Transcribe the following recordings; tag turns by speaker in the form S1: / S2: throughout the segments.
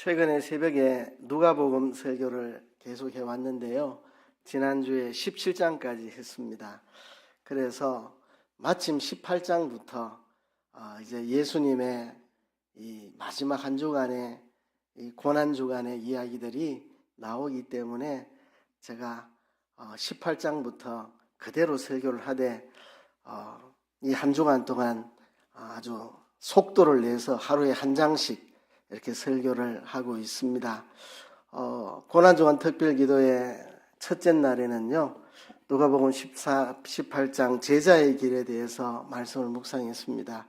S1: 최근에 새벽에 누가복음 설교를 계속해 왔는데요. 지난주에 17장까지 했습니다. 그래서 마침 18장부터 이제 예수님의 이 마지막 한 주간의 이 고난 주간의 이야기들이 나오기 때문에 제가 18장부터 그대로 설교를 하되 이 한 주간 동안 아주 속도를 내서 하루에 한 장씩 이렇게 설교를 하고 있습니다. 고난주간 특별기도의 첫째 날에는요, 누가복음 18장 제자의 길에 대해서 말씀을 묵상했습니다.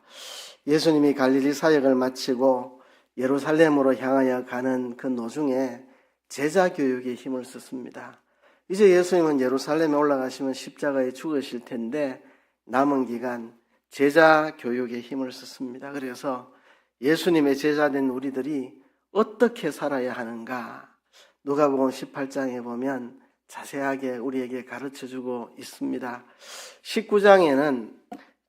S1: 예수님이 갈릴리 사역을 마치고 예루살렘으로 향하여 가는 그 노중에 제자 교육에 힘을 썼습니다. 이제 예수님은 예루살렘에 올라가시면 십자가에 죽으실 텐데 남은 기간 제자 교육에 힘을 썼습니다. 그래서 예수님의 제자된 우리들이 어떻게 살아야 하는가, 누가복음 18장에 보면 자세하게 우리에게 가르쳐주고 있습니다. 19장에는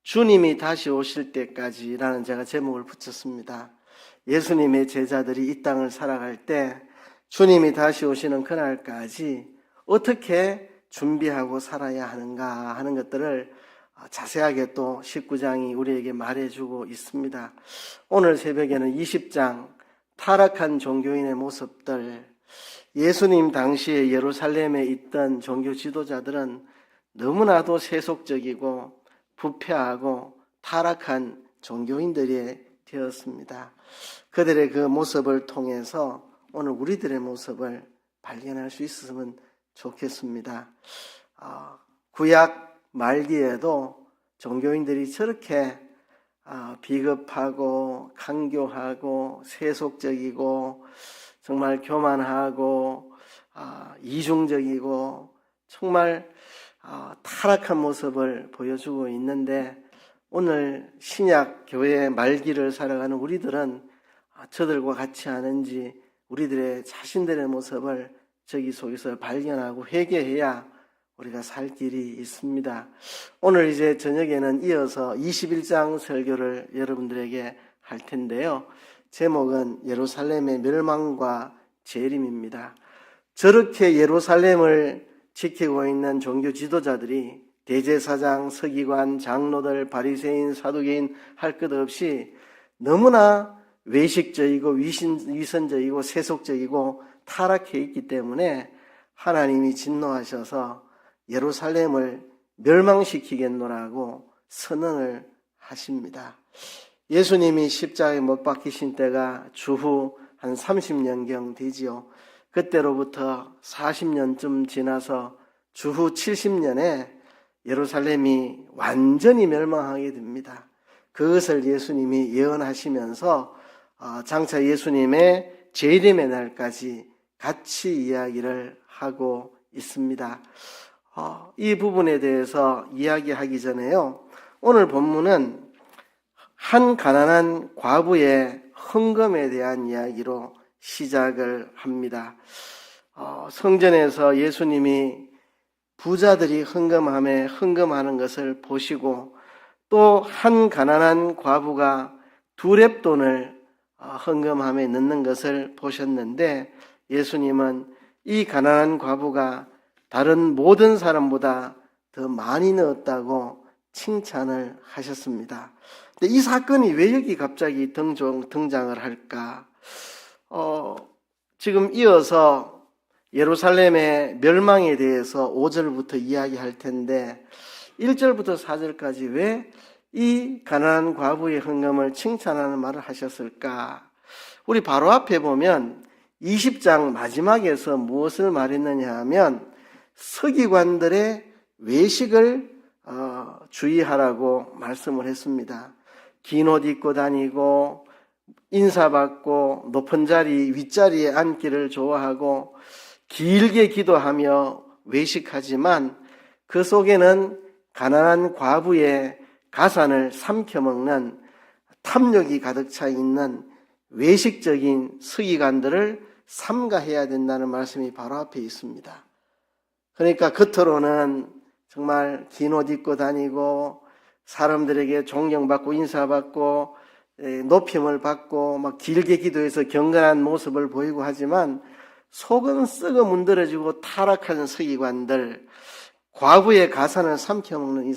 S1: 주님이 다시 오실 때까지라는 제가 제목을 붙였습니다. 예수님의 제자들이 이 땅을 살아갈 때 주님이 다시 오시는 그날까지 어떻게 준비하고 살아야 하는가 하는 것들을 자세하게 또 19장이 우리에게 말해주고 있습니다. 오늘 새벽에는 20장 타락한 종교인의 모습들, 예수님 당시에 예루살렘에 있던 종교 지도자들은 너무나도 세속적이고 부패하고 타락한 종교인들이 되었습니다. 그들의 그 모습을 통해서 오늘 우리들의 모습을 발견할 수 있었으면 좋겠습니다. 구약 말기에도 종교인들이 저렇게 비겁하고 강교하고 세속적이고 정말 교만하고 이중적이고 정말 타락한 모습을 보여주고 있는데, 오늘 신약 교회 말기를 살아가는 우리들은 저들과 같이 하는지 우리들의 자신들의 모습을 저기 속에서 발견하고 회개해야 우리가 살 길이 있습니다. 오늘 이제 저녁에는 이어서 21장 설교를 여러분들에게 할 텐데요. 제목은 예루살렘의 멸망과 재림입니다. 저렇게 예루살렘을 지키고 있는 종교 지도자들이 대제사장, 서기관, 장로들, 바리새인, 사두개인 할 것 없이 너무나 외식적이고 위선적이고 세속적이고 타락해 있기 때문에 하나님이 진노하셔서 예루살렘을 멸망시키겠노라고 선언을 하십니다. 예수님이 십자가에 못 박히신 때가 주후 한 30년경 되지요. 그때로부터 40년쯤 지나서 주후 70년에 예루살렘이 완전히 멸망하게 됩니다. 그것을 예수님이 예언하시면서 장차 예수님의 재림의 날까지 같이 이야기를 하고 있습니다. 이 부분에 대해서 이야기하기 전에요, 오늘 본문은 한 가난한 과부의 헌금에 대한 이야기로 시작을 합니다. 성전에서 예수님이 부자들이 헌금하는 것을 보시고 또 한 가난한 과부가 두렙돈을 헌금함에 넣는 것을 보셨는데, 예수님은 이 가난한 과부가 다른 모든 사람보다 더 많이 넣었다고 칭찬을 하셨습니다. 근데 이 사건이 왜 여기 갑자기 등장을 할까? 지금 이어서 예루살렘의 멸망에 대해서 5절부터 이야기할 텐데 1절부터 4절까지 왜 이 가난한 과부의 헌금을 칭찬하는 말을 하셨을까? 우리 바로 앞에 보면 20장 마지막에서 무엇을 말했느냐 하면 서기관들의 외식을 주의하라고 말씀을 했습니다. 긴 옷 입고 다니고 인사받고 높은 자리 윗자리에 앉기를 좋아하고 길게 기도하며 외식하지만 그 속에는 가난한 과부의 가산을 삼켜먹는 탐욕이 가득 차 있는 외식적인 서기관들을 삼가해야 된다는 말씀이 바로 앞에 있습니다. 그러니까 겉으로는 정말 긴 옷 입고 다니고 사람들에게 존경받고 인사받고 높임을 받고 막 길게 기도해서 경건한 모습을 보이고 하지만 속은 썩어 문드러지고 타락한 서기관들, 과부의 가산을 삼켜먹는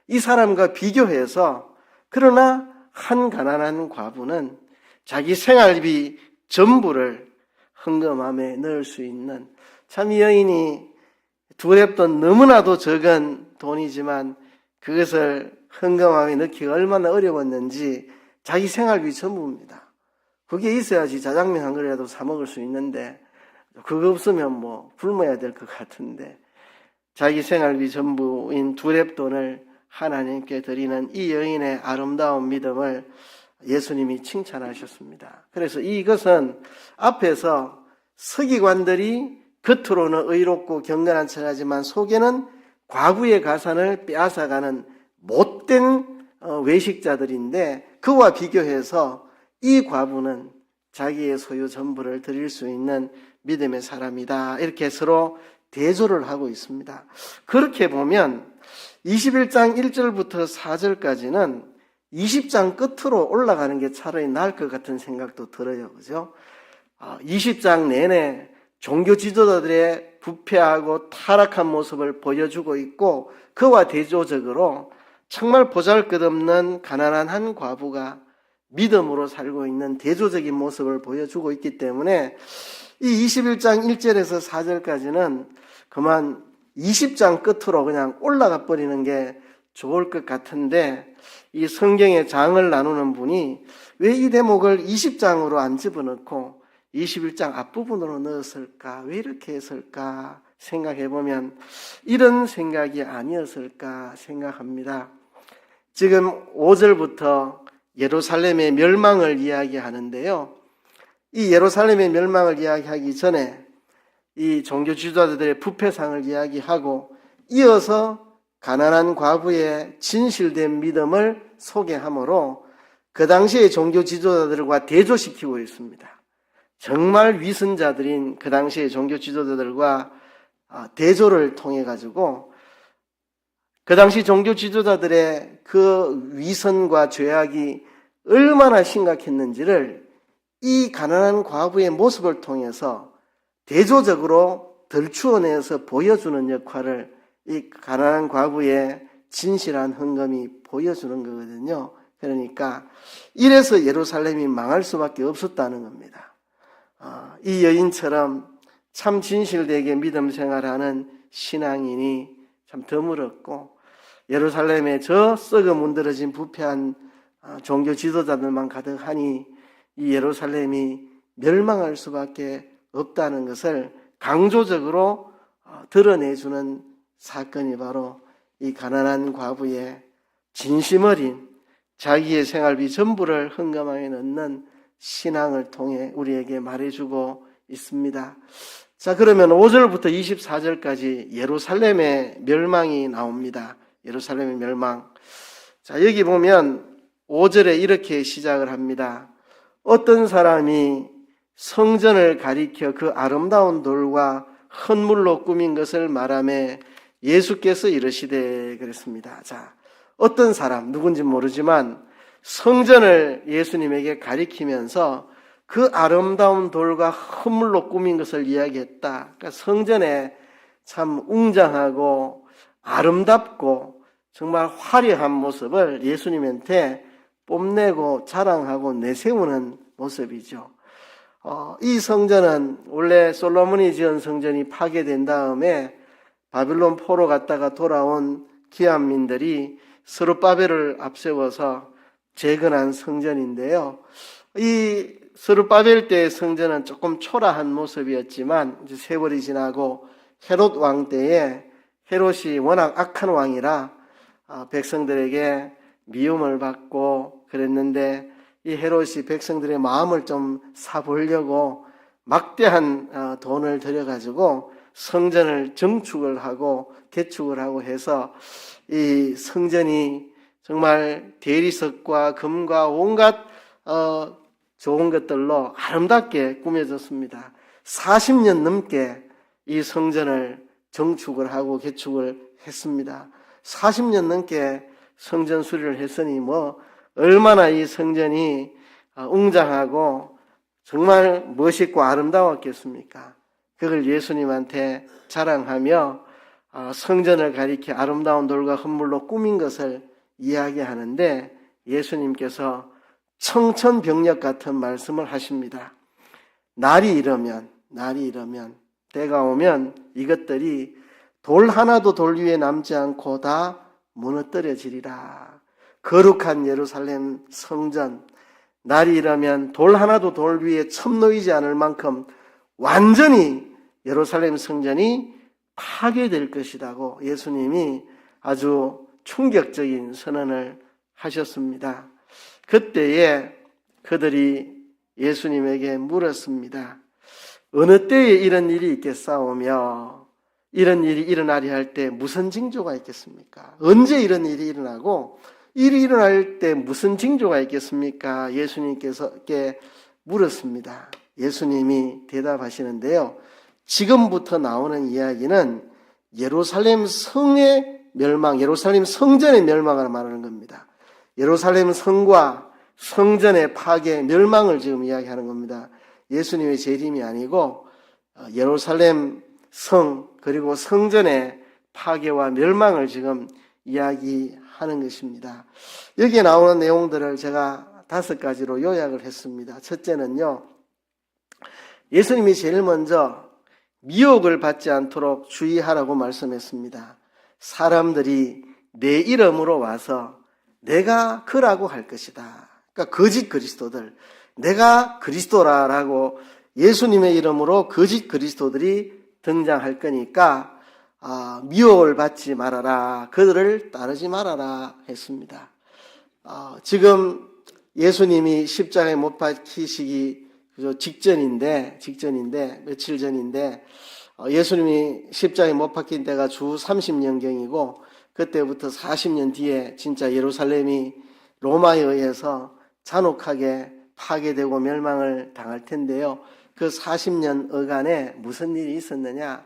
S1: 이 사람과 비교해서 그러나 한 가난한 과부는 자기 생활비 전부를 헌금함에 넣을 수 있는, 참 이 여인이 두 랩돈 너무나도 적은 돈이지만 그것을 헌금함에 넣기가 얼마나 어려웠는지 자기 생활비 전부입니다. 그게 있어야지 자장면 한 그릇이라도 사 먹을 수 있는데 그거 없으면 뭐 굶어야 될 것 같은데 자기 생활비 전부인 두 랩돈을 하나님께 드리는 이 여인의 아름다운 믿음을 예수님이 칭찬하셨습니다. 그래서 이것은 앞에서 서기관들이 겉으로는 의롭고 경건한 척하지만 속에는 과부의 가산을 빼앗아가는 못된 외식자들인데 그와 비교해서 이 과부는 자기의 소유 전부를 드릴 수 있는 믿음의 사람이다. 이렇게 서로 대조를 하고 있습니다. 그렇게 보면 21장 1절부터 4절까지는 20장 끝으로 올라가는 게 차라리 나을 것 같은 생각도 들어요. 그죠? 20장 내내 종교 지도자들의 부패하고 타락한 모습을 보여주고 있고 그와 대조적으로 정말 보잘것없는 가난한 한 과부가 믿음으로 살고 있는 대조적인 모습을 보여주고 있기 때문에 이 21장 1절에서 4절까지는 그만 20장 끝으로 그냥 올라가 버리는 게 좋을 것 같은데 이 성경의 장을 나누는 분이 왜 이 대목을 20장으로 안 집어넣고 21장 앞부분으로 넣었을까? 왜 이렇게 했을까? 생각해 보면 이런 생각이 아니었을까 생각합니다. 지금 5절부터 예루살렘의 멸망을 이야기하는데요. 이 예루살렘의 멸망을 이야기하기 전에 이 종교 지도자들의 부패상을 이야기하고 이어서 가난한 과부의 진실된 믿음을 소개하므로 그 당시의 종교 지도자들과 대조시키고 있습니다. 정말 위선자들인 그 당시의 종교 지도자들과 대조를 통해 가지고 그 당시 종교 지도자들의 그 위선과 죄악이 얼마나 심각했는지를 이 가난한 과부의 모습을 통해서 대조적으로 덜추어내서 보여주는 역할을 이 가난한 과부의 진실한 헌금이 보여주는 거거든요. 그러니까 이래서 예루살렘이 망할 수밖에 없었다는 겁니다. 이 여인처럼 참 진실되게 믿음 생활하는 신앙인이 참 드물었고 예루살렘에 저 썩어 문드러진 부패한 종교 지도자들만 가득하니 이 예루살렘이 멸망할 수밖에 없다는 것을 강조적으로 드러내주는 사건이 바로 이 가난한 과부의 진심 어린 자기의 생활비 전부를 헌금함에 넣는 신앙을 통해 우리에게 말해주고 있습니다. 자, 그러면 5절부터 24절까지 예루살렘의 멸망이 나옵니다. 예루살렘의 멸망. 자, 여기 보면 5절에 이렇게 시작을 합니다. 어떤 사람이 성전을 가리켜 그 아름다운 돌과 헌물로 꾸민 것을 말하며 예수께서 이르시되 그랬습니다. 자, 어떤 사람, 누군지 모르지만 성전을 예수님에게 가리키면서 그 아름다운 돌과 헌물로 꾸민 것을 이야기했다. 그러니까 성전에 참 웅장하고 아름답고 정말 화려한 모습을 예수님한테 뽐내고 자랑하고 내세우는 모습이죠. 이 성전은 원래 솔로몬이 지은 성전이 파괴된 다음에 바빌론 포로 갔다가 돌아온 기한민들이 스룹바벨을 앞세워서 재건한 성전인데요. 이 스룹바벨 때의 성전은 조금 초라한 모습이었지만 이제 세월이 지나고 헤롯 왕 때에 헤롯이 워낙 악한 왕이라 백성들에게 미움을 받고 그랬는데 이 헤롯이 백성들의 마음을 좀 사보려고 막대한 돈을 들여가지고 성전을 정축을 하고 개축을 하고 해서 이 성전이 정말 대리석과 금과 온갖 좋은 것들로 아름답게 꾸며졌습니다. 40년 넘게 이 성전을 정축을 하고 개축을 했습니다. 40년 넘게 성전 수리를 했으니 뭐 얼마나 이 성전이 웅장하고 정말 멋있고 아름다웠겠습니까? 그걸 예수님한테 자랑하며 성전을 가리켜 아름다운 돌과 헌물로 꾸민 것을 이야기하는데 예수님께서 청천벽력 같은 말씀을 하십니다. 날이 이르면 때가 오면 이것들이 돌 하나도 돌 위에 남지 않고 다 무너뜨려지리라. 거룩한 예루살렘 성전, 날이 이르면 돌 하나도 돌 위에 첨놓이지 않을 만큼 완전히 예루살렘 성전이 파괴될 것이라고 예수님이 아주 충격적인 선언을 하셨습니다. 그때에 그들이 예수님에게 물었습니다. 어느 때에 이런 일이 있겠사오며 이런 일이 일어나리 할 때 무슨 징조가 있겠습니까? 언제 이런 일이 일어나고 일이 일어날 때 무슨 징조가 있겠습니까? 예수님께 물었습니다. 예수님이 대답하시는데요. 지금부터 나오는 이야기는 예루살렘 성의 멸망, 예루살렘 성전의 멸망을 말하는 겁니다. 예루살렘 성과 성전의 파괴, 멸망을 지금 이야기하는 겁니다. 예수님의 재림이 아니고 예루살렘 성 그리고 성전의 파괴와 멸망을 지금 이야기하는 것입니다. 여기에 나오는 내용들을 제가 5가지로 요약을 했습니다. 첫째는요, 예수님이 제일 먼저 미혹을 받지 않도록 주의하라고 말씀했습니다. 사람들이 내 이름으로 와서 내가 그라고 할 것이다. 그러니까 거짓 그리스도들, 내가 그리스도라라고 예수님의 이름으로 거짓 그리스도들이 등장할 거니까 미혹을 받지 말아라, 그들을 따르지 말아라 했습니다. 지금 예수님이 십자가에 못 박히시기 직전인데 며칠 전인데 예수님이 십자가에 못 박힌 때가 주 30년경이고 그때부터 40년 뒤에 진짜 예루살렘이 로마에 의해서 잔혹하게 파괴되고 멸망을 당할 텐데요. 그 40년 어간에 무슨 일이 있었느냐?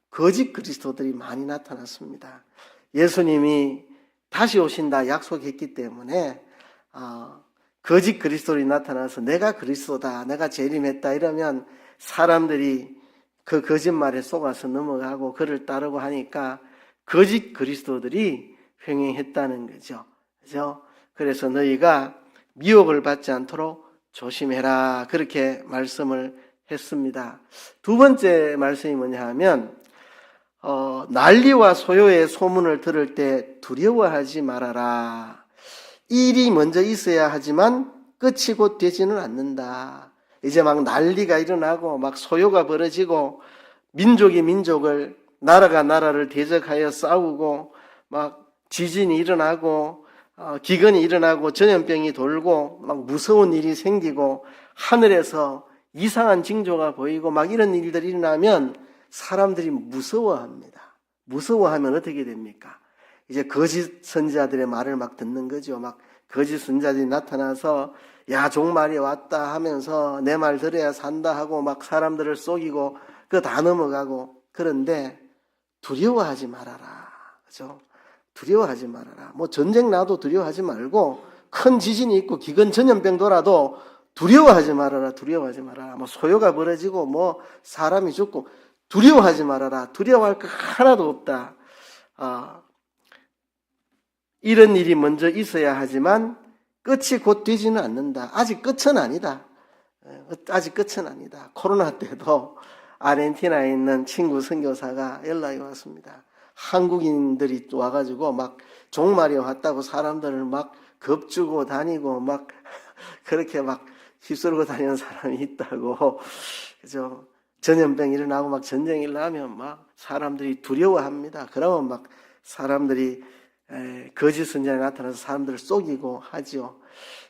S1: 거짓 그리스도들이 많이 나타났습니다. 예수님이 다시 오신다 약속했기 때문에 거짓 그리스도들이 나타나서 내가 그리스도다, 내가 재림했다 이러면 사람들이 그 거짓말에 속아서 넘어가고 그를 따르고 하니까 거짓 그리스도들이 횡행했다는 거죠. 그죠? 그래서 너희가 미혹을 받지 않도록 조심해라, 그렇게 말씀을 했습니다. 두 번째 말씀이 뭐냐 하면 난리와 소요의 소문을 들을 때 두려워하지 말아라. 일이 먼저 있어야 하지만 끝이 곧 되지는 않는다. 이제 막 난리가 일어나고 막 소요가 벌어지고 민족이 민족을, 나라가 나라를 대적하여 싸우고 막 지진이 일어나고 기근이 일어나고 전염병이 돌고 막 무서운 일이 생기고 하늘에서 이상한 징조가 보이고 막 이런 일들이 일어나면 사람들이 무서워합니다. 무서워하면 어떻게 됩니까? 이제 거짓 선지자들의 말을 막 듣는 거죠. 막 거짓 선지자들이 나타나서 야, 종말이 왔다 하면서 내 말 들어야 산다 하고 막 사람들을 속이고 그거 다 넘어가고. 그런데 두려워하지 말아라. 그죠? 두려워하지 말아라. 뭐 전쟁 나도 두려워하지 말고 큰 지진이 있고 기근 전염병 돌아도 두려워하지 말아라. 두려워하지 말아라. 뭐 소요가 벌어지고 뭐 사람이 죽고 두려워하지 말아라. 두려워할 거 하나도 없다. 이런 일이 먼저 있어야 하지만 끝이 곧 되지는 않는다. 아직 끝은 아니다. 아직 끝은 아니다. 코로나 때도 아르헨티나에 있는 친구 선교사가 연락이 왔습니다. 한국인들이 와가지고 막 종말이 왔다고 사람들을 막 겁주고 다니고 막 그렇게 막 휩쓸고 다니는 사람이 있다고. 그죠? 전염병이 일어나고 막 전쟁이 일어나면 막 사람들이 두려워합니다. 그러면 막 사람들이 거짓 선지자에 나타나서 사람들을 속이고 하죠.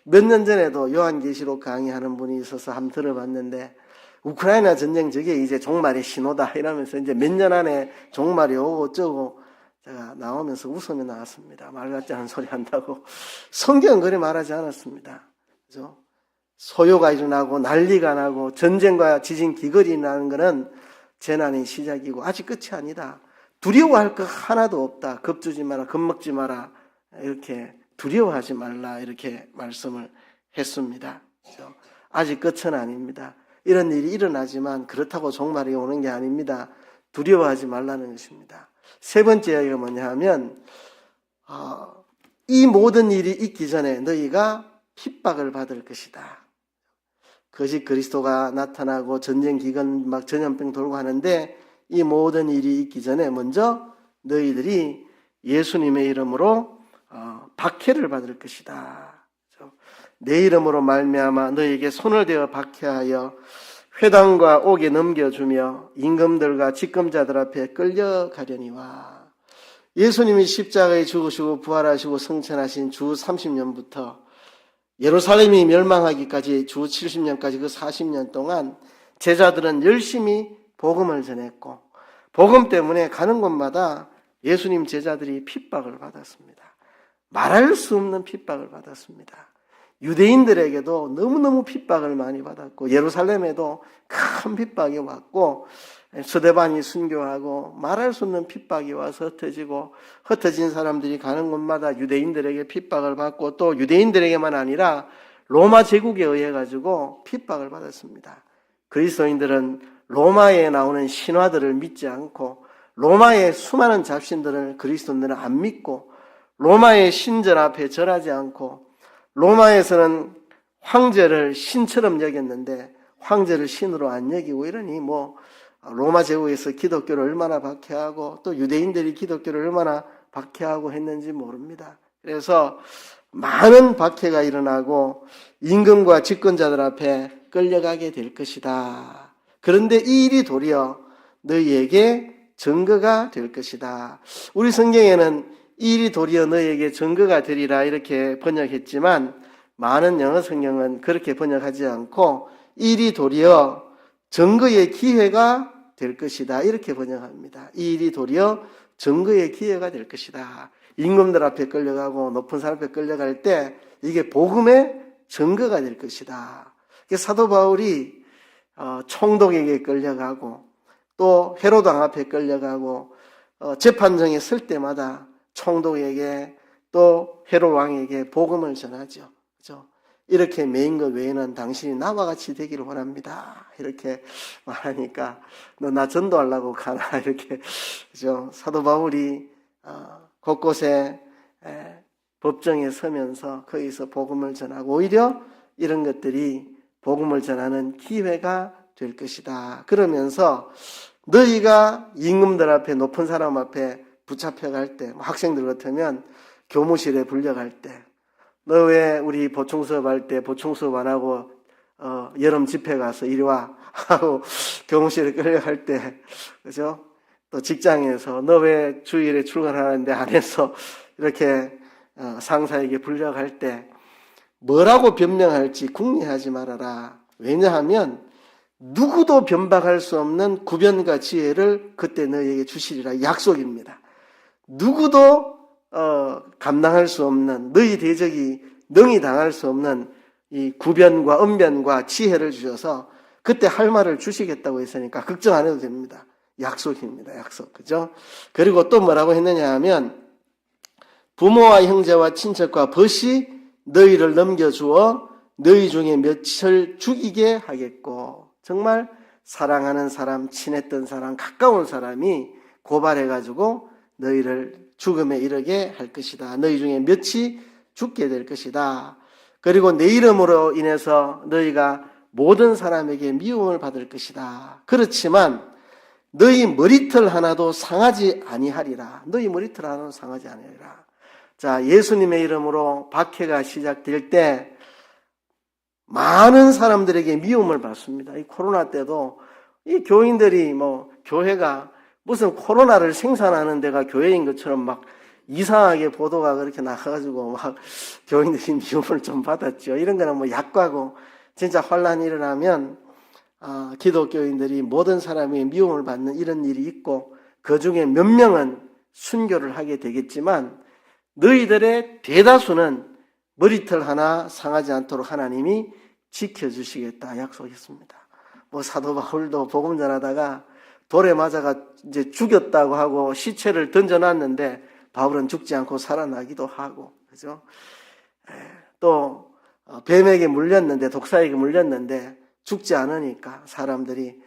S1: 몇 년 전에도 요한계시록 강의하는 분이 있어서 한번 들어봤는데 우크라이나 전쟁 저게 이제 종말의 신호다 이러면서 이제 몇 년 안에 종말이 오고 어쩌고 제가 나오면서 웃으며 나왔습니다. 말 같지 않은 소리 한다고. 성경은 그리 말하지 않았습니다. 그죠? 소요가 일어나고 난리가 나고 전쟁과 지진 기근이 나는 것은 재난의 시작이고 아직 끝이 아니다. 두려워할 거 하나도 없다. 겁주지 마라, 겁먹지 마라. 이렇게 두려워하지 말라 이렇게 말씀을 했습니다. 그렇죠? 아직 끝은 아닙니다. 이런 일이 일어나지만 그렇다고 종말이 오는 게 아닙니다. 두려워하지 말라는 것입니다. 세 번째 이야기가 뭐냐 하면 이 모든 일이 있기 전에 너희가 핍박을 받을 것이다. 거짓 그리스도가 나타나고 전쟁 기간 막 전염병 돌고 하는데 이 모든 일이 있기 전에 먼저 너희들이 예수님의 이름으로 박해를 받을 것이다. 내 이름으로 말미암아 너희에게 손을 대어 박해하여 회당과 옥에 넘겨주며 임금들과 직검자들 앞에 끌려가려니와. 예수님이 십자가에 죽으시고 부활하시고 승천하신 주 30년부터 예루살렘이 멸망하기까지 주 70년까지 그 40년 동안 제자들은 열심히 복음을 전했고 복음 때문에 가는 곳마다 예수님 제자들이 핍박을 받았습니다. 말할 수 없는 핍박을 받았습니다. 유대인들에게도 너무너무 핍박을 많이 받았고 예루살렘에도 큰 핍박이 왔고 스데반이 순교하고 말할 수 없는 핍박이 와서 흩어진 사람들이 가는 곳마다 유대인들에게 핍박을 받고 또 유대인들에게만 아니라 로마 제국에 의해 가지고 핍박을 받았습니다. 그리스도인들은 로마에 나오는 신화들을 믿지 않고 로마의 수많은 잡신들을 그리스도인들은 안 믿고 로마의 신전 앞에 절하지 않고 로마에서는 황제를 신처럼 여겼는데 황제를 신으로 안 여기고 이러니 로마 제국에서 기독교를 얼마나 박해하고 또 유대인들이 기독교를 얼마나 박해하고 했는지 모릅니다. 그래서 많은 박해가 일어나고 임금과 집권자들 앞에 끌려가게 될 것이다. 그런데 이 일이 도리어 너희에게 증거가 될 것이다. 우리 성경에는 이 일이 도리어 너희에게 증거가 되리라 이렇게 번역했지만 많은 영어 성경은 그렇게 번역하지 않고 이 일이 도리어 증거의 기회가 될 것이다 이렇게 번역합니다. 이 일이 도리어 증거의 기회가 될 것이다. 임금들 앞에 끌려가고 높은 사람 앞에 끌려갈 때 이게 복음의 증거가 될 것이다. 사도 바울이 총독에게 끌려가고 또 헤로드 왕 앞에 끌려가고 재판정에 설 때마다 총독에게 또 헤롯 왕에게 복음을 전하죠. 그렇죠? 이렇게 메인 것 외에는 당신이 나와 같이 되기를 원합니다. 이렇게 말하니까 너 나 전도하려고 가나 이렇게 그죠? 사도 바울이 곳곳에 법정에 서면서 거기서 복음을 전하고 오히려 이런 것들이 복음을 전하는 기회가 될 것이다. 그러면서 너희가 임금들 앞에 높은 사람 앞에 붙잡혀갈 때 학생들 같으면 교무실에 불려갈 때 너 왜 우리 보충 수업할 때 보충 수업 안 하고 여름 집회 가서 이리 와 하고 교무실에 끌려갈 때 그죠? 또 직장에서 너 왜 주일에 출근하는데 안 해서 이렇게 상사에게 불려갈 때 뭐라고 변명할지 궁리하지 말아라. 왜냐하면 누구도 변박할 수 없는 구변과 지혜를 그때 너희에게 주시리라 약속입니다. 누구도 감당할 수 없는 너희 대적이 능히 당할 수 없는 이 구변과 언변과 지혜를 주셔서 그때 할 말을 주시겠다고 했으니까 걱정 안 해도 됩니다. 약속입니다. 약속. 그죠? 그리고 또 뭐라고 했느냐 하면 부모와 형제와 친척과 벗이 너희를 넘겨주어 너희 중에 몇을 죽이게 하겠고 정말 사랑하는 사람, 친했던 사람, 가까운 사람이 고발해가지고 너희를 죽음에 이르게 할 것이다. 너희 중에 몇이 죽게 될 것이다. 그리고 내 이름으로 인해서 너희가 모든 사람에게 미움을 받을 것이다. 그렇지만 너희 머리털 하나도 상하지 아니하리라. 너희 머리털 하나도 상하지 아니하리라. 자, 예수님의 이름으로 박해가 시작될 때 많은 사람들에게 미움을 받습니다. 이 코로나 때도 이 교인들이 교회가 무슨 코로나를 생산하는 데가 교회인 것처럼 막 이상하게 보도가 그렇게 나가가지고 막 교인들이 미움을 좀 받았죠. 이런 거는 약과고 진짜 환란이 일어나면 기독교인들이 모든 사람이 미움을 받는 이런 일이 있고 그 중에 몇 명은 순교를 하게 되겠지만 너희들의 대다수는 머리털 하나 상하지 않도록 하나님이 지켜주시겠다 약속했습니다. 사도 바울도 복음 전하다가 돌에 맞아가 이제 죽였다고 하고 시체를 던져놨는데 바울은 죽지 않고 살아나기도 하고 그죠? 또 뱀에게 물렸는데, 독사에게 물렸는데 죽지 않으니까 사람들이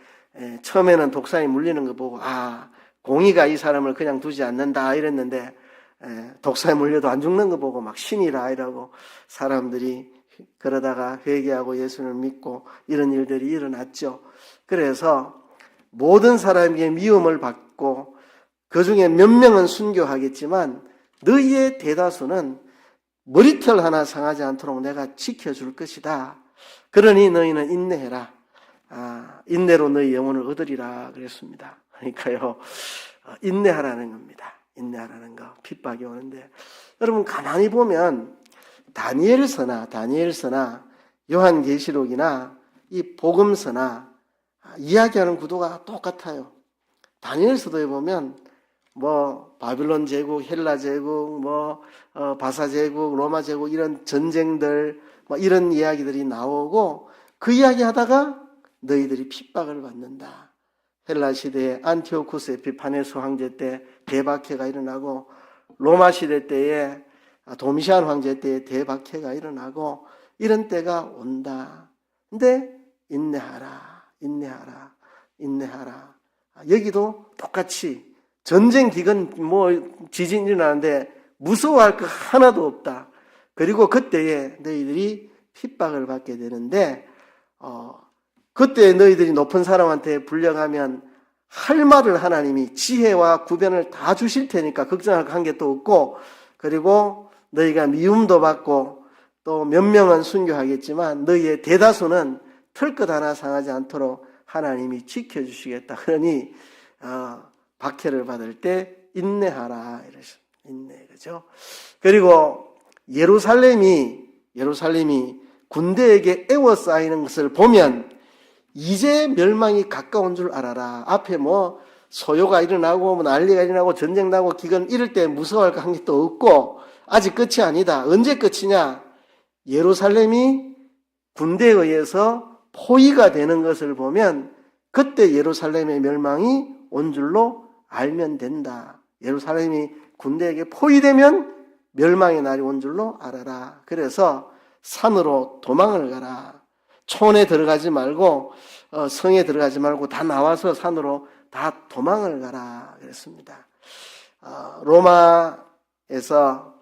S1: 처음에는 독사에 물리는 거 보고 공의가 이 사람을 그냥 두지 않는다 이랬는데 독사에 물려도 안 죽는 거 보고 막 신이라 이러고 사람들이 그러다가 회개하고 예수를 믿고 이런 일들이 일어났죠. 그래서 모든 사람에게 미움을 받고 그중에 몇 명은 순교하겠지만 너희의 대다수는 머리털 하나 상하지 않도록 내가 지켜줄 것이다. 그러니 너희는 인내해라. 인내로 너희 영혼을 얻으리라 그랬습니다. 그러니까요, 인내하라는 겁니다. 인내하라는 거. 핍박이 오는데 여러분 가만히 보면 다니엘서나 요한계시록이나 이 복음서나 이야기하는 구도가 똑같아요. 다니엘서도에 보면 바빌론 제국, 헬라 제국, 바사 제국, 로마 제국 이런 전쟁들 이런 이야기들이 나오고 그 이야기 하다가 너희들이 핍박을 받는다. 헬라 시대에 안티오쿠스 에피파네스 황제 때 대박해가 일어나고 로마 시대 때에 도미시안 황제 때에 대박해가 일어나고 이런 때가 온다. 근데 인내하라. 여기도 똑같이 전쟁 기근 지진 일어나는데 무서워할 거 하나도 없다. 그리고 그때에 너희들이 핍박을 받게 되는데 그때 너희들이 높은 사람한테 불려가면 할 말을 하나님이 지혜와 구변을 다 주실 테니까 걱정할 한 게 또 없고 그리고 너희가 미움도 받고 또 몇 명은 순교하겠지만 너희의 대다수는 털끝 하나 상하지 않도록 하나님이 지켜주시겠다. 그러니 박해를 받을 때 인내하라 이러셨습니다. 인내, 그죠? 그리고 예루살렘이 군대에게 에워싸이는 것을 보면 이제 멸망이 가까운 줄 알아라. 앞에 소요가 일어나고 난리가 일어나고 전쟁 나고 기근 이럴 때 무서워할 거 한 게 또 없고 아직 끝이 아니다. 언제 끝이냐? 예루살렘이 군대에 의해서 포위가 되는 것을 보면 그때 예루살렘의 멸망이 온 줄로 알면 된다. 예루살렘이 군대에게 포위되면 멸망의 날이 온 줄로 알아라. 그래서 산으로 도망을 가라. 촌에 들어가지 말고 성에 들어가지 말고 다 나와서 산으로 다 도망을 가라 그랬습니다. 로마에서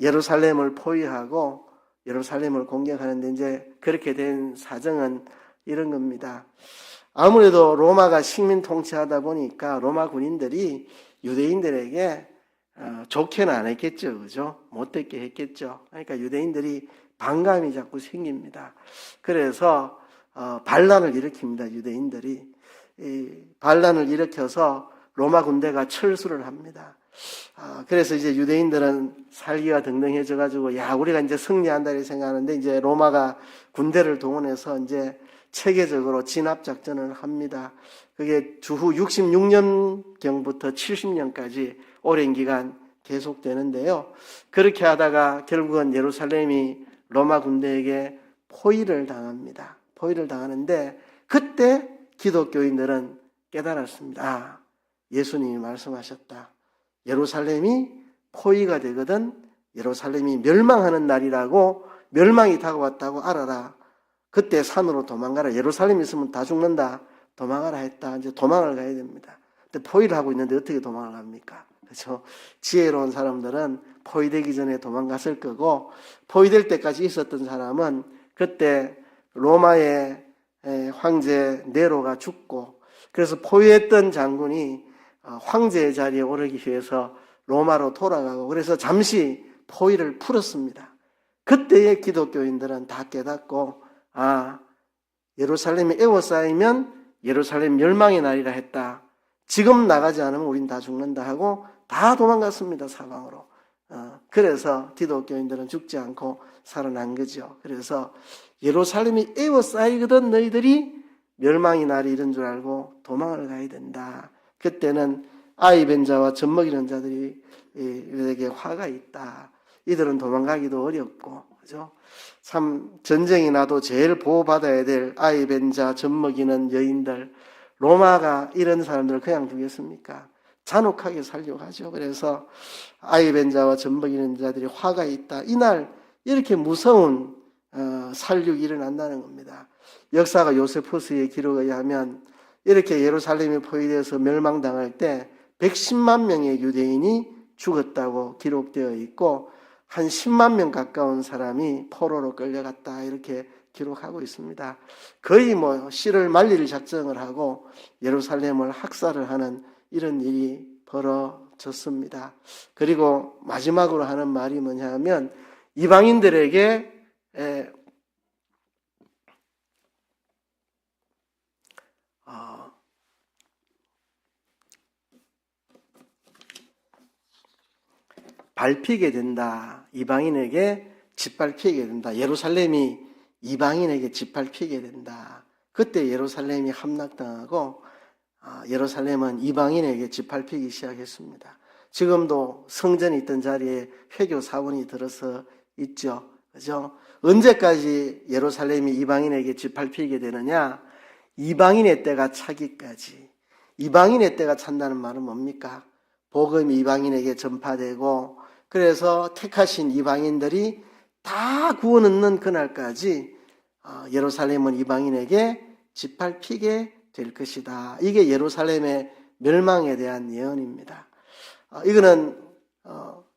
S1: 예루살렘을 포위하고 예루살렘을 공격하는데 이제 그렇게 된 사정은 이런 겁니다. 아무래도 로마가 식민 통치하다 보니까 로마 군인들이 유대인들에게 좋게는 안 했겠죠. 그죠? 못되게 했겠죠. 그러니까 유대인들이 반감이 자꾸 생깁니다. 그래서 반란을 일으킵니다. 유대인들이. 이 반란을 일으켜서 로마 군대가 철수를 합니다. 그래서 이제 유대인들은 살기가 등등해져 가지고 우리가 이제 승리한다 이렇게 생각하는데 이제 로마가 군대를 동원해서 이제 체계적으로 진압 작전을 합니다. 그게 주후 66년경부터 70년까지 오랜 기간 계속되는데요. 그렇게 하다가 결국은 예루살렘이 로마 군대에게 포위를 당합니다. 포위를 당하는데 그때 기독교인들은 깨달았습니다. 예수님이 말씀하셨다. 예루살렘이 포위가 되거든 예루살렘이 멸망하는 날이라고 멸망이 다가왔다고 알아라. 그때 산으로 도망가라. 예루살렘 있으면 다 죽는다. 도망가라 했다. 이제 도망을 가야 됩니다. 근데 포위를 하고 있는데 어떻게 도망을 갑니까? 그렇죠? 지혜로운 사람들은 포위되기 전에 도망갔을 거고 포위될 때까지 있었던 사람은 그때 로마의 황제 네로가 죽고 그래서 포위했던 장군이 황제의 자리에 오르기 위해서 로마로 돌아가고 그래서 잠시 포위를 풀었습니다. 그때의 기독교인들은 다 깨닫고 예루살렘이 에워싸이면 예루살렘 멸망의 날이라 했다. 지금 나가지 않으면 우린 다 죽는다 하고 다 도망갔습니다. 사방으로. 그래서 기독교인들은 죽지 않고 살아난 거죠. 그래서 예루살렘이 에워싸이거든 너희들이 멸망의 날이 이런 줄 알고 도망을 가야 된다. 그때는 아이 벤 자와 젖먹이는 자들이 이들에게 화가 있다. 이들은 도망가기도 어렵고, 그죠? 참 전쟁이 나도 제일 보호받아야 될 아이 벤 자, 젖먹이는 여인들, 로마가 이런 사람들을 그냥 두겠습니까? 잔혹하게 살려고 하죠. 그래서 아이 뵌 자와 젖먹이는 자들이 화가 있다. 이날 이렇게 무서운 살육이 일어난다는 겁니다. 역사가 요세푸스의 기록에 의하면 이렇게 예루살렘이 포위되어서 멸망당할 때 110만 명의 유대인이 죽었다고 기록되어 있고 한 10만 명 가까운 사람이 포로로 끌려갔다 이렇게 기록하고 있습니다. 거의 씨를 말릴 작정을 하고 예루살렘을 학살을 하는 이런 일이 벌어졌습니다. 그리고 마지막으로 하는 말이 뭐냐 하면 이방인들에게 밟히게 된다. 이방인에게 짓밟히게 된다. 예루살렘이 이방인에게 짓밟히게 된다. 그때 예루살렘이 함락당하고 예루살렘은 이방인에게 짓밟히기 시작했습니다. 지금도 성전이 있던 자리에 회교 사원이 들어서 있죠. 그죠? 언제까지 예루살렘이 이방인에게 짓밟히게 되느냐? 이방인의 때가 차기까지. 이방인의 때가 찬다는 말은 뭡니까? 복음이 이방인에게 전파되고 그래서 택하신 이방인들이 다 구원 얻는 그날까지 예루살렘은 이방인에게 짓밟히게 될 것이다. 이게 예루살렘의 멸망에 대한 예언입니다. 이거는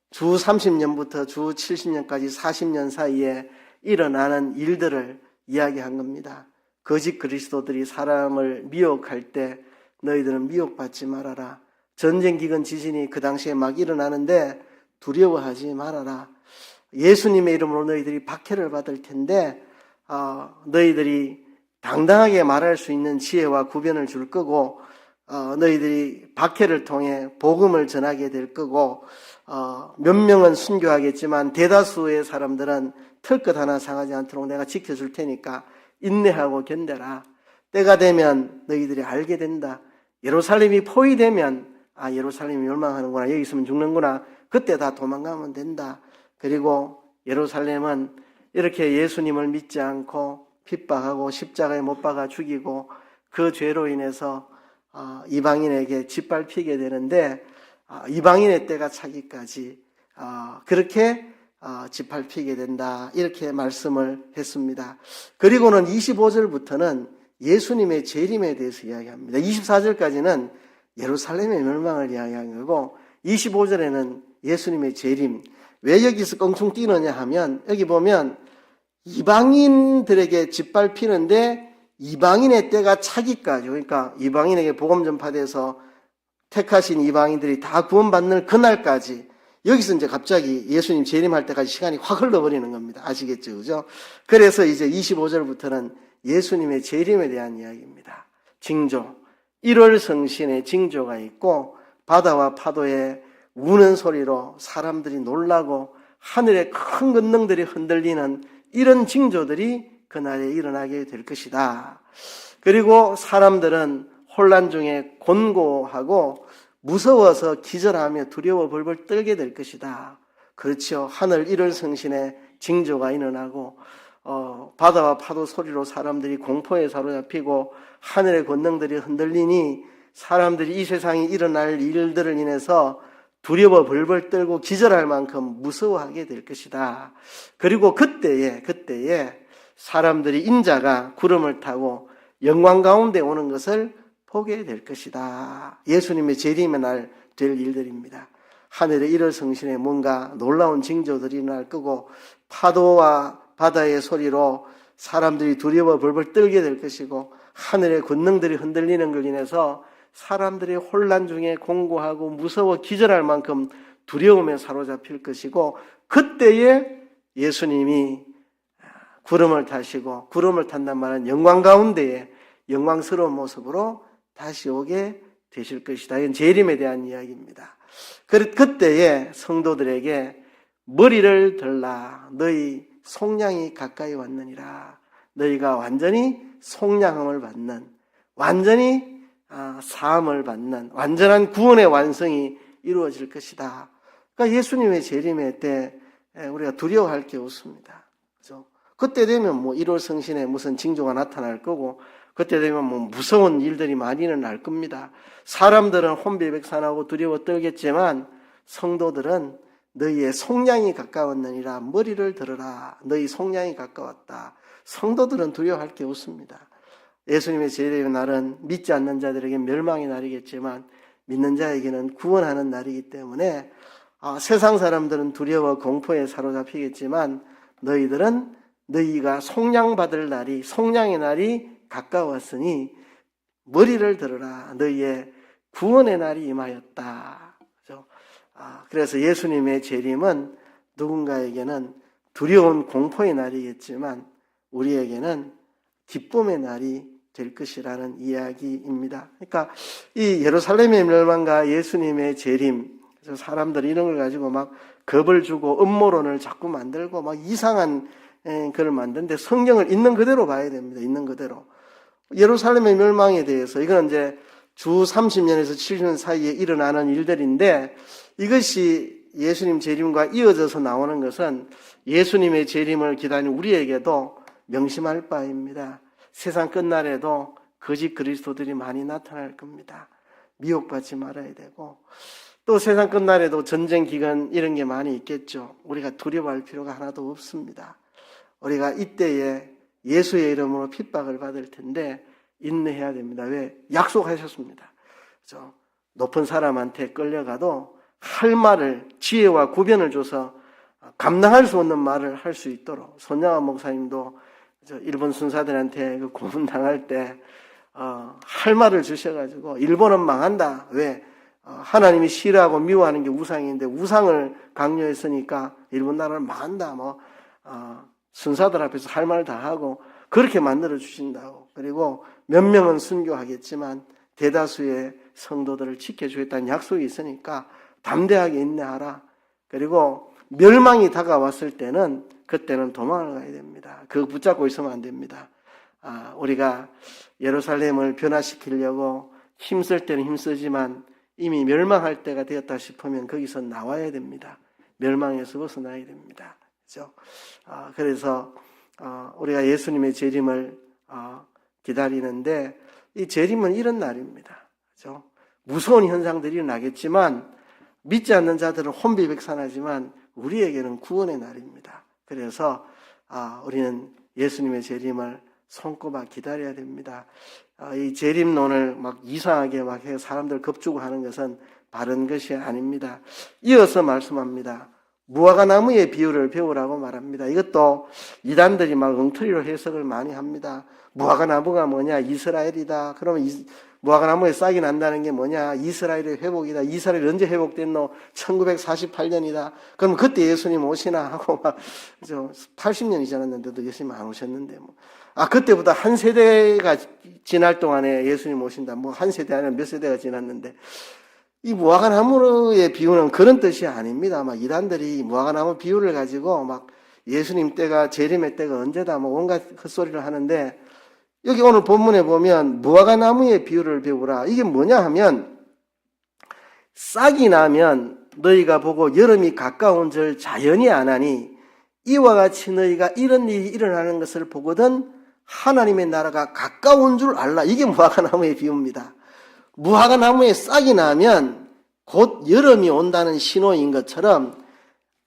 S1: 주 30년부터 주 70년까지 40년 사이에 일어나는 일들을 이야기한 겁니다. 거짓 그리스도들이 사람을 미혹할 때 너희들은 미혹받지 말아라. 전쟁 기근 지진이 그 당시에 막 일어나는데 두려워하지 말아라. 예수님의 이름으로 너희들이 박해를 받을 텐데 너희들이 당당하게 말할 수 있는 지혜와 구변을 줄 거고 너희들이 박해를 통해 복음을 전하게 될 거고 몇 명은 순교하겠지만 대다수의 사람들은 털끝 하나 상하지 않도록 내가 지켜줄 테니까 인내하고 견뎌라. 때가 되면 너희들이 알게 된다. 예루살렘이 포위되면 예루살렘이 멸망하는구나. 여기 있으면 죽는구나. 그때 다 도망가면 된다. 그리고 예루살렘은 이렇게 예수님을 믿지 않고 핍박하고 십자가에 못 박아 죽이고 그 죄로 인해서 이방인에게 짓밟히게 되는데 이방인의 때가 차기까지 그렇게 짓밟히게 된다. 이렇게 말씀을 했습니다. 그리고는 25절부터는 예수님의 재림에 대해서 이야기합니다. 24절까지는 예루살렘의 멸망을 이야기한 거고 25절에는 예수님의 재림. 왜 여기서 껑충 뛰느냐 하면 여기 보면 이방인들에게 짓밟히는데 이방인의 때가 차기까지, 그러니까 이방인에게 복음 전파돼서 택하신 이방인들이 다 구원받는 그날까지, 여기서 이제 갑자기 예수님 재림할 때까지 시간이 확 흘러버리는 겁니다. 아시겠죠? 그죠? 그래서 이제 25절부터는 예수님의 재림에 대한 이야기입니다. 징조. 1월 성신의 징조가 있고 바다와 파도에 우는 소리로 사람들이 놀라고 하늘의 큰 권능들이 흔들리는 이런 징조들이 그날에 일어나게 될 것이다. 그리고 사람들은 혼란 중에 곤고하고 무서워서 기절하며 두려워 벌벌 떨게 될 것이다. 그렇죠. 하늘 1월 성신의 징조가 일어나고 바다와 파도 소리로 사람들이 공포에 사로잡히고 하늘의 권능들이 흔들리니 사람들이 이 세상에 일어날 일들을 인해서 두려워 벌벌 떨고 기절할 만큼 무서워하게 될 것이다. 그리고 그때에 사람들이 인자가 구름을 타고 영광 가운데 오는 것을 보게 될 것이다. 예수님의 재림의 날 될 일들입니다. 하늘의 1월 성신에 뭔가 놀라운 징조들이 일어날 거고 파도와 바다의 소리로 사람들이 두려워 벌벌 떨게 될 것이고 하늘의 권능들이 흔들리는 걸 인해서 사람들이 혼란 중에 공고하고 무서워 기절할 만큼 두려움에 사로잡힐 것이고 그때에 예수님이 구름을 타시고 구름을 탄단 말은 영광 가운데에 영광스러운 모습으로 다시 오게 되실 것이다. 이건 재림에 대한 이야기입니다. 그때에 성도들에게 머리를 들라 너희 속량이 가까이 왔느니라. 너희가 완전히 속량함을 받는 완전히 사함을 받는 완전한 구원의 완성이 이루어질 것이다. 그러니까 예수님의 재림의 때 우리가 두려워할 게 없습니다. 그죠? 그때 되면 뭐 1월 성신에 무슨 징조가 나타날 거고, 그때 되면 뭐 무서운 일들이 많이 일어날 겁니다. 사람들은 혼비백산하고 두려워 떨겠지만 성도들은 너희의 속량이 가까웠느니라. 머리를 들어라. 너희 속량이 가까웠다. 성도들은 두려워할 게 없습니다. 예수님의 재림의 날은 믿지 않는 자들에게 멸망의 날이겠지만 믿는 자에게는 구원하는 날이기 때문에 세상 사람들은 두려워 공포에 사로잡히겠지만 너희들은 너희가 속량받을 날이, 속량의 날이 가까웠으니 머리를 들어라. 너희의 구원의 날이 임하였다. 그래서 예수님의 재림은 누군가에게는 두려운 공포의 날이겠지만 우리에게는 기쁨의 날이 될 것이라는 이야기입니다. 그러니까 이 예루살렘의 멸망과 예수님의 재림, 그래서 사람들이 이런 걸 가지고 막 겁을 주고 음모론을 자꾸 만들고 막 이상한 걸 만드는데 성경을 있는 그대로 봐야 됩니다. 있는 그대로. 예루살렘의 멸망에 대해서 이건 이제 주 30년에서 70년 사이에 일어나는 일들인데 이것이 예수님 재림과 이어져서 나오는 것은 예수님의 재림을 기다리는 우리에게도 명심할 바입니다. 세상 끝날에도 거짓 그리스도들이 많이 나타날 겁니다. 미혹받지 말아야 되고 또 세상 끝날에도 전쟁 기근 이런 게 많이 있겠죠. 우리가 두려워할 필요가 하나도 없습니다. 우리가 이때에 예수의 이름으로 핍박을 받을 텐데 인내해야 됩니다. 왜? 약속하셨습니다. 그렇죠? 높은 사람한테 끌려가도 할 말을 지혜와 구변을 줘서 감당할 수 없는 말을 할 수 있도록 손양아 목사님도 일본 순사들한테 그 고문당할 때 할 말을 주셔가지고 일본은 망한다. 왜? 하나님이 싫어하고 미워하는 게 우상인데 우상을 강요했으니까 일본 나라는 망한다. 순사들 앞에서 할 말 다 하고 그렇게 만들어 주신다고. 그리고 몇 명은 순교하겠지만 대다수의 성도들을 지켜주겠다는 약속이 있으니까 담대하게 인내하라. 그리고 멸망이 다가왔을 때는 그때는 도망을 가야 됩니다. 그거 붙잡고 있으면 안 됩니다. 우리가 예루살렘을 변화시키려고 힘쓸 때는 힘쓰지만 이미 멸망할 때가 되었다 싶으면 거기서 나와야 됩니다. 멸망에서 벗어나야 됩니다. 그렇죠? 그래서 우리가 예수님의 재림을 기다리는데 이 재림은 이런 날입니다. 그렇죠? 무서운 현상들이 일어나겠지만 믿지 않는 자들은 혼비백산하지만 우리에게는 구원의 날입니다. 그래서 우리는 예수님의 재림을 손꼽아 기다려야 됩니다. 이 재림론을 막 이상하게 막 해서 사람들 겁주고 하는 것은 바른 것이 아닙니다. 이어서 말씀합니다. 무화과나무의 비유를 배우라고 말합니다. 이것도 이단들이 막 엉터리로 해석을 많이 합니다. 무화과나무가 뭐냐? 이스라엘이다. 그러면 무화과나무에 싹이 난다는 게 뭐냐? 이스라엘의 회복이다. 이스라엘이 언제 회복됐노? 1948년이다. 그럼 그때 예수님 오시나 하고 막 80년이 지났는데도 예수님 안 오셨는데 뭐. 그때보다 한 세대가 지날 동안에 예수님 오신다. 뭐 한 세대 아니라 몇 세대가 지났는데 이 무화과나무의 비유는 그런 뜻이 아닙니다. 막 이단들이 무화과나무 비유를 가지고 막 예수님 때가 재림의 때가 언제다 뭐 온갖 헛소리를 하는데 여기 오늘 본문에 보면 무화과나무의 비유를 배우라. 이게 뭐냐 하면 싹이 나면 너희가 보고 여름이 가까운 줄 자연히 아나니 이와 같이 너희가 이런 일이 일어나는 것을 보거든 하나님의 나라가 가까운 줄 알라. 이게 무화과나무의 비유입니다. 무화과나무에 싹이 나면 곧 여름이 온다는 신호인 것처럼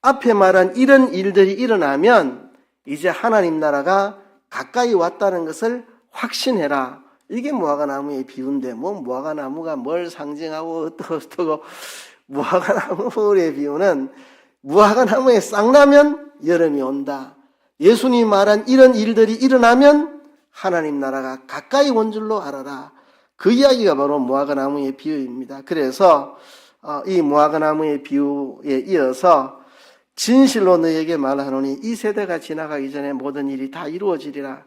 S1: 앞에 말한 이런 일들이 일어나면 이제 하나님 나라가 가까이 왔다는 것을 확신해라. 이게 무화과나무의 비유인데 뭐 무화과나무가 뭘 상징하고 어떠고 무화과나무의 비유는 무화과나무에 싹 나면 여름이 온다. 예수님이 말한 이런 일들이 일어나면 하나님 나라가 가까이 온 줄로 알아라. 그 이야기가 바로 무화과나무의 비유입니다. 그래서 이 무화과나무의 비유에 이어서 진실로 너희에게 말하노니 이 세대가 지나가기 전에 모든 일이 다 이루어지리라.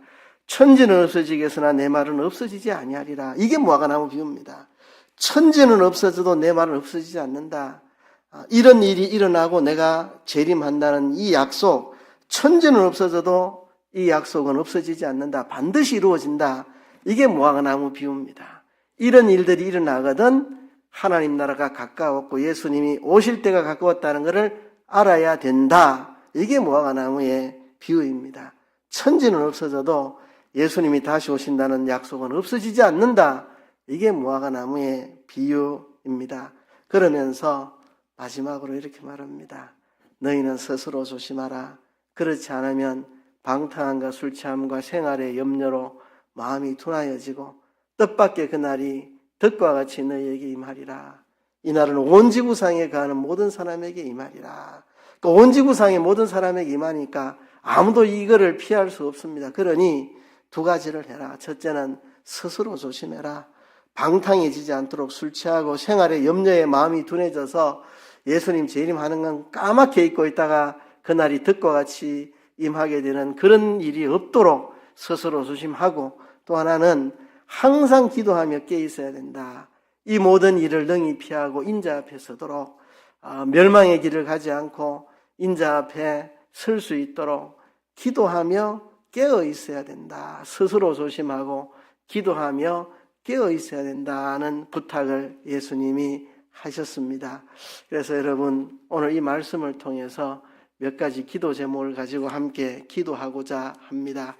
S1: 천지는 없어지겠으나 내 말은 없어지지 아니하리라. 이게 무화과나무 비유입니다. 천지는 없어져도 내 말은 없어지지 않는다. 이런 일이 일어나고 내가 재림한다는 이 약속, 천지는 없어져도 이 약속은 없어지지 않는다. 반드시 이루어진다. 이게 무화과나무 비유입니다. 이런 일들이 일어나거든 하나님 나라가 가까웠고 예수님이 오실 때가 가까웠다는 것을 알아야 된다. 이게 무화과나무의 비유입니다. 천지는 없어져도 예수님이 다시 오신다는 약속은 없어지지 않는다. 이게 무화과 나무의 비유입니다. 그러면서 마지막으로 이렇게 말합니다. 너희는 스스로 조심하라. 그렇지 않으면 방탕함과 술 취함과 생활의 염려로 마음이 둔하여지고 뜻밖의 그날이 덕과 같이 너희에게 임하리라. 이날은 온 지구상에 가는 모든 사람에게 임하리라. 온 지구상의 모든 사람에게 임하니까 아무도 이거를 피할 수 없습니다. 그러니 두 가지를 해라. 첫째는 스스로 조심해라. 방탕해지지 않도록 술 취하고 생활의 염려에 마음이 둔해져서 예수님 재림하는 건 까맣게 잊고 있다가 그날이 덕과 같이 임하게 되는 그런 일이 없도록 스스로 조심하고, 또 하나는 항상 기도하며 깨 있어야 된다. 이 모든 일을 능히 피하고 인자 앞에 서도록, 멸망의 길을 가지 않고 인자 앞에 설 수 있도록 기도하며 깨어 있어야 된다. 스스로 조심하고 기도하며 깨어 있어야 된다는 부탁을 예수님이 하셨습니다. 그래서 여러분, 오늘 이 말씀을 통해서 몇 가지 기도 제목을 가지고 함께 기도하고자 합니다.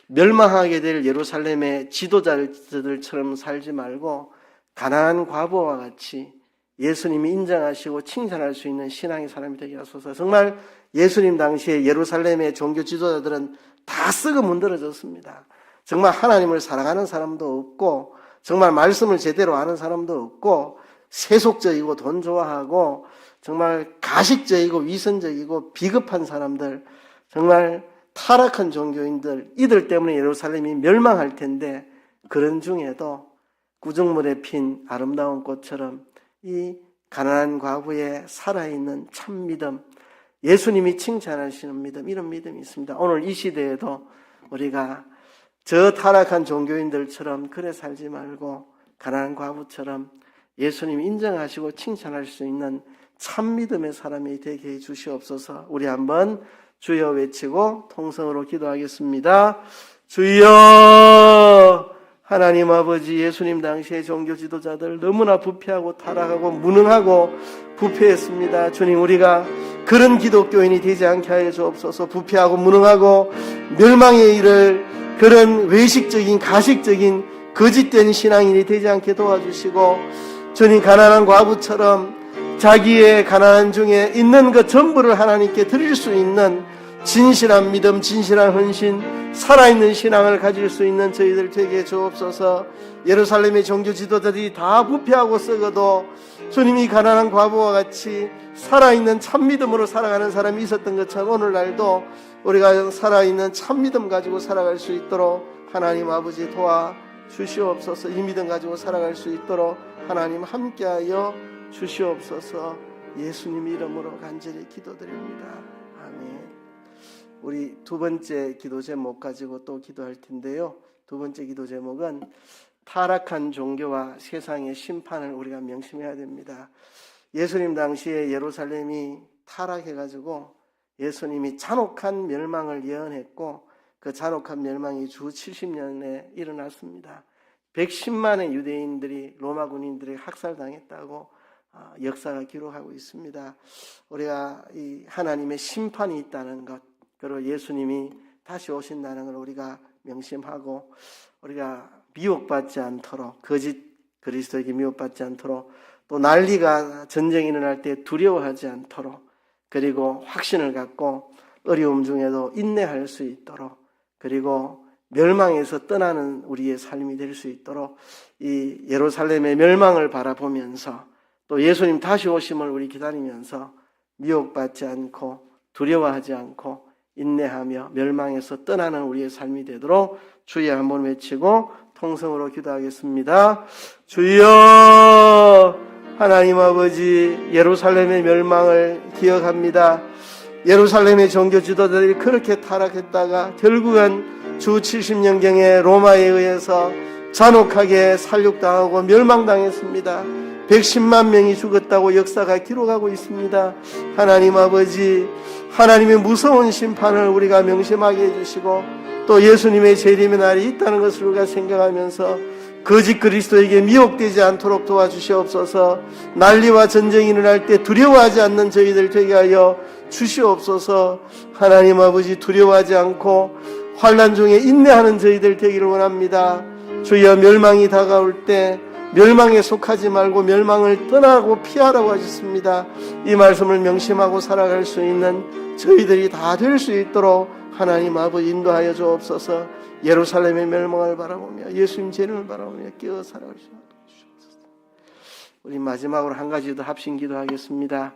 S1: 멸망하게 될 예루살렘의 지도자들처럼 살지 말고 가난한 과부와 같이 예수님이 인정하시고 칭찬할 수 있는 신앙의 사람이 되게 하소서. 정말 예수님 당시에 예루살렘의 종교 지도자들은 다 썩어 문드러졌습니다. 정말 하나님을 사랑하는 사람도 없고, 정말 말씀을 제대로 아는 사람도 없고, 세속적이고 돈 좋아하고 정말 가식적이고 위선적이고 비겁한 사람들, 정말 타락한 종교인들, 이들 때문에 예루살렘이 멸망할 텐데, 그런 중에도 구정물에 핀 아름다운 꽃처럼 이 가난한 과부의 살아있는 참 믿음, 예수님이 칭찬하시는 믿음, 이런 믿음이 있습니다. 오늘 이 시대에도 우리가 저 타락한 종교인들처럼 그래 살지 말고 가난한 과부처럼 예수님이 인정하시고 칭찬할 수 있는 참 믿음의 사람이 되게 해 주시옵소서. 우리 한번 주여 외치고 통성으로 기도하겠습니다. 주여! 하나님 아버지, 예수님 당시의 종교 지도자들 너무나 부패하고 타락하고 무능하고 부패했습니다. 주님, 우리가 그런 기독교인이 되지 않게 하여 주옵소서. 부패하고 무능하고 멸망에 이를 그런 외식적인 가식적인 거짓된 신앙인이 되지 않게 도와주시고, 주님, 가난한 과부처럼 자기의 가난한 중에 있는 것 전부를 하나님께 드릴 수 있는 진실한 믿음, 진실한 헌신, 살아있는 신앙을 가질 수 있는 저희들 되게 주옵소서. 예루살렘의 종교 지도자들이 다 부패하고 썩어도 주님이 가난한 과부와 같이 살아있는 참 믿음으로 살아가는 사람이 있었던 것처럼 오늘날도 우리가 살아있는 참 믿음 가지고 살아갈 수 있도록 하나님 아버지 도와 주시옵소서. 이 믿음 가지고 살아갈 수 있도록 하나님 함께하여 주시옵소서. 예수님 이름으로 간절히 기도드립니다. 아멘. 우리 두 번째 기도 제목 가지고 또 기도할 텐데요. 두 번째 기도 제목은 타락한 종교와 세상의 심판을 우리가 명심해야 됩니다. 예수님 당시에 예루살렘이 타락해가지고 예수님이 잔혹한 멸망을 예언했고, 그 잔혹한 멸망이 주 70년에 일어났습니다. 110만의 유대인들이 로마 군인들에게 학살당했다고 역사가 기록하고 있습니다. 우리가 이 하나님의 심판이 있다는 것, 그리고 예수님이 다시 오신다는 걸 우리가 명심하고, 우리가 미혹받지 않도록, 거짓 그리스도에게 미혹받지 않도록, 또 난리가 전쟁이 일어날 때 두려워하지 않도록, 그리고 확신을 갖고 어려움 중에도 인내할 수 있도록, 그리고 멸망에서 떠나는 우리의 삶이 될 수 있도록 이 예루살렘의 멸망을 바라보면서 또 예수님 다시 오심을 우리 기다리면서 미혹받지 않고 두려워하지 않고 인내하며 멸망에서 떠나는 우리의 삶이 되도록 주여 한번 외치고 통성으로 기도하겠습니다. 주여! 하나님 아버지, 예루살렘의 멸망을 기억합니다. 예루살렘의 종교 지도자들이 그렇게 타락했다가 결국은 주 70년경에 로마에 의해서 잔혹하게 살육당하고 멸망당했습니다. 110만 명이 죽었다고 역사가 기록하고 있습니다. 하나님 아버지, 하나님의 무서운 심판을 우리가 명심하게 해주시고, 또 예수님의 재림의 날이 있다는 것을 우리가 생각하면서 거짓 그리스도에게 미혹되지 않도록 도와주시옵소서. 난리와 전쟁이 일어날 때 두려워하지 않는 저희들 되게 하여 주시옵소서. 하나님 아버지, 두려워하지 않고 환난 중에 인내하는 저희들 되기를 원합니다. 주여, 멸망이 다가올 때 멸망에 속하지 말고 멸망을 떠나고 피하라고 하셨습니다. 이 말씀을 명심하고 살아갈 수 있는 저희들이 다 될 수 있도록 하나님 아버지 인도하여 주옵소서. 예루살렘의 멸망을 바라보며 예수님 재림을 바라보며 깨어 살아갈 수 있도록 주옵소서. 우리 마지막으로 한 가지 더 합심 기도하겠습니다.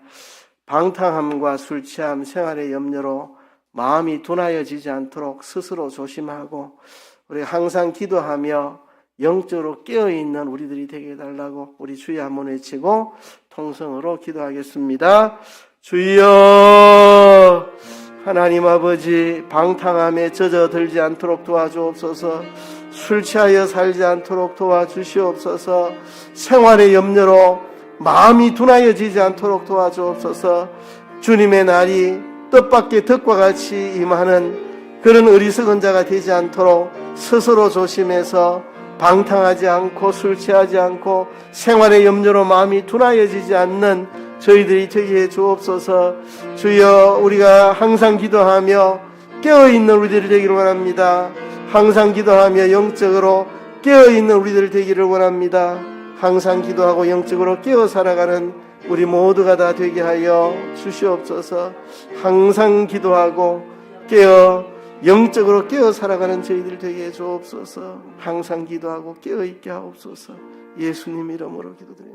S1: 방탕함과 술 취함, 생활의 염려로 마음이 둔하여지지 않도록 스스로 조심하고 우리 항상 기도하며 영적으로 깨어있는 우리들이 되게 해달라고 우리 주여 한번 외치고 통성으로 기도하겠습니다. 주여, 하나님 아버지, 방탕함에 젖어들지 않도록 도와주옵소서. 술 취하여 살지 않도록 도와주시옵소서. 생활의 염려로 마음이 둔하여지지 않도록 도와주옵소서. 주님의 날이 뜻밖의 덕과 같이 임하는 그런 어리석은 자가 되지 않도록 스스로 조심해서 방탕하지 않고 술 취하지 않고 생활의 염려로 마음이 둔하여지지 않는 저희들이 되게 해 주옵소서. 주여, 우리가 항상 기도하며 깨어있는 우리들이 되기를 원합니다. 항상 기도하며 영적으로 깨어있는 우리들이 되기를 원합니다. 항상 기도하고 영적으로 깨어 살아가는 우리 모두가 다 되게 하여 주시옵소서. 항상 기도하고 깨어 영적으로 깨어 살아가는 저희들 되게 해 주옵소서. 항상 기도하고 깨어 있게 하옵소서. 예수님 이름으로 기도드립니다.